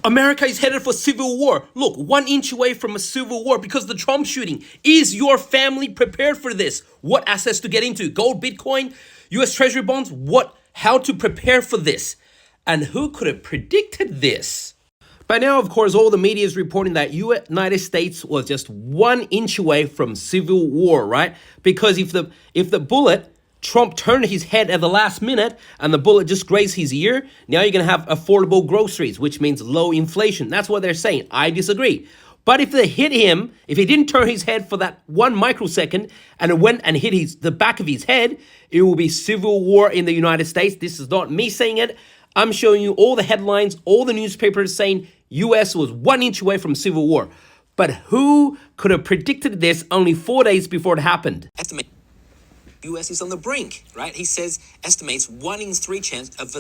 America is headed for civil war. Look, 1 inch away from a civil war because of the Trump shooting. Is your family prepared for this? What assets to get into? Gold, Bitcoin, US Treasury bonds? How to prepare for this? And who could have predicted this? By now, of course, all the media is reporting that United States was just 1 inch away from civil war, right? Because if the bullet, Trump turned his head at the last minute and the bullet just grazed his ear, now you're going to have affordable groceries, which means low inflation. That's what they're saying. I disagree. But if they hit him, if he didn't turn his head for that 1 microsecond and it went and hit the back of his head, it will be civil war in the United States. This is not me saying it. I'm showing you all the headlines, all the newspapers saying US was 1 inch away from civil war. But who could have predicted this only 4 days before it happened? Estimate US is on the brink, right? He says estimates 1 in 3 chance of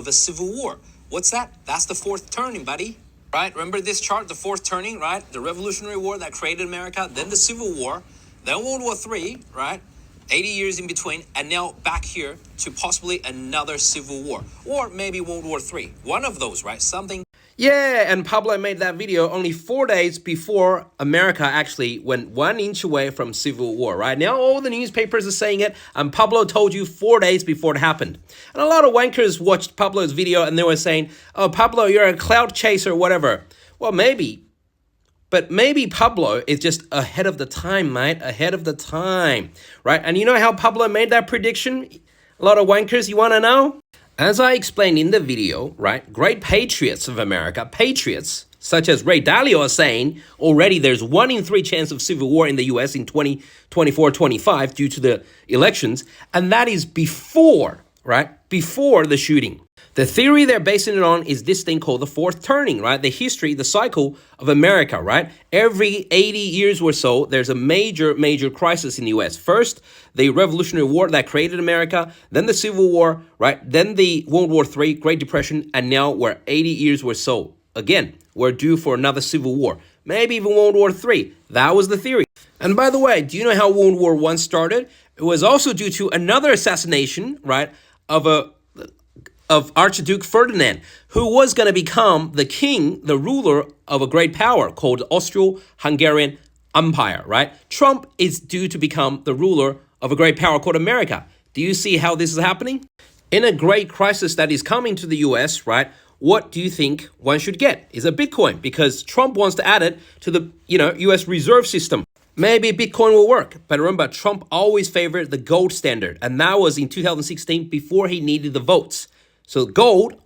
a civil war. What's that? That's the fourth turning, buddy. Right? Remember this chart, the fourth turning, right? The Revolutionary War that created America, then the Civil War, then World War III, right? 80 years in between, and now back here to possibly another civil war, or maybe World War III. One of those, right? Something. Yeah, and Pablo made that video only 4 days before America actually went 1 inch away from civil war, right? Now all the newspapers are saying it, and Pablo told you 4 days before it happened. And a lot of wankers watched Pablo's video and they were saying, oh, Pablo, you're a cloud chaser, whatever. Well, maybe. But maybe Pablo is just ahead of the time, mate, ahead of the time, right? And you know how Pablo made that prediction? A lot of wankers, you want to know? As I explained in the video, right, great patriots of America, patriots such as Ray Dalio are saying already there's 1 in 3 chance of civil war in the US in 2024-25 due to the elections, and that is before, right, before the shooting. The theory they're basing it on is this thing called the fourth turning, right? The history, the cycle of America, right? Every 80 years or so, there's a major crisis in the US. First, the Revolutionary War that created America, then the Civil War, right? Then the World War III, Great Depression, and now we're 80 years or so. Again, we're due for another Civil War, maybe even World War III. That was the theory. And by the way, do you know how World War I started? It was also due to another assassination, right, of Archduke Ferdinand, who was going to become the king, the ruler of a great power called Austro-Hungarian Empire, right? Trump is due to become the ruler of a great power called America. Do you see how this is happening? In a great crisis that is coming to the US, right? What do you think one should get? Is a Bitcoin, because Trump wants to add it to the, US reserve system. Maybe Bitcoin will work, but remember, Trump always favored the gold standard, and that was in 2016 before he needed the votes. So gold